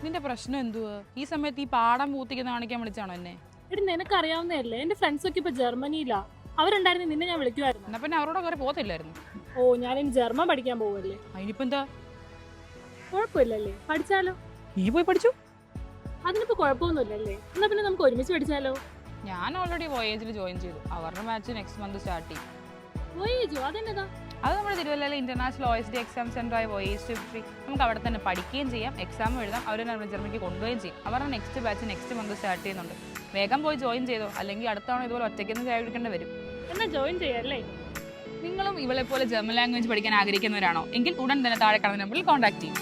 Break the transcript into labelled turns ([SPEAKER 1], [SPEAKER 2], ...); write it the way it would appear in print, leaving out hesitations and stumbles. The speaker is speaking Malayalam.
[SPEAKER 1] നിന്റെ പ്രശ്നം എന്തുവാ? ഈ സമയത്ത് ഈ പാടം പൂത്തിക്കുന്ന കാണിക്കാൻ വിളിച്ചാണോ എന്നെ?
[SPEAKER 2] എടി നിനക്കറിയാവുന്നതല്ലേ, എന്റെ ഫ്രണ്ട്സ് ഒക്കെ ഇപ്പൊ ജർമ്മനിയിലാ. അവരുണ്ടായിരുന്നു നിന്നെ ഞാൻ വിളിക്കുമായിരുന്നു.
[SPEAKER 1] എന്നാ പിന്നെ അവരോട് കയറി പോകത്തില്ലായിരുന്നു.
[SPEAKER 2] ഓ, ഞാനിനി ജർമ്മൻ പഠിക്കാൻ പോവല്ലേ.
[SPEAKER 1] അതിനിപ്പോ എന്താ?
[SPEAKER 2] കുഴപ്പമില്ലല്ലേ, പഠിച്ചാലോ?
[SPEAKER 1] നീ പോയി പഠിച്ചു.
[SPEAKER 2] അതിനിപ്പോ കുഴപ്പമൊന്നുമില്ലല്ലേ. എന്നാ പിന്നെ നമുക്ക് ഒരുമിച്ച് പഠിച്ചാലോ?
[SPEAKER 1] ഞാൻ ഓൾറെഡി വോയേജിൽ ജോയിൻ ചെയ്തു. അവരുടെ മാച്ച് നെക്സ്റ്റ് മന്ത് സ്റ്റാർട്ട് ചെയ്യും.
[SPEAKER 2] വോയേജോ? അതെന്നതാ?
[SPEAKER 1] അത് നമ്മുടെ തിരുവല്ലയിലെ ഇന്റർനാഷണൽ OSD എക്സാം സെന്ററായ വോയേജ് നമുക്ക് അവിടെ തന്നെ പഠിക്കുകയും ചെയ്യാം, എക്സാം എഴുതാം. അവർ നമ്മൾ ജർമ്മനിക്ക് കൊണ്ടുപോവുകയും ചെയ്യും. അവരുടെ next batch next month start ചെയ്യുന്നുണ്ട്. വേഗം പോയി ജോയിൻ ചെയ്തോ, അല്ലെങ്കിൽ അടുത്ത തവണ ഇതുപോലെ ഒറ്റയ്ക്കൊന്നും ചായ കുടിക്കേണ്ടി വരും.
[SPEAKER 2] എന്നാ ജോയിൻ ചെയ്യല്ലേ?
[SPEAKER 1] നിങ്ങളും ഇവളെ പോലെ ജർമ്മൻ ലാംഗ്വേജ് പഠിക്കാൻ ആഗ്രഹിക്കുന്നവരാണോ? എങ്കിൽ ഉടൻ തന്നെ താഴെ കാണുന്ന നമ്പറിൽ കോൺടാക്ട് ചെയ്യും.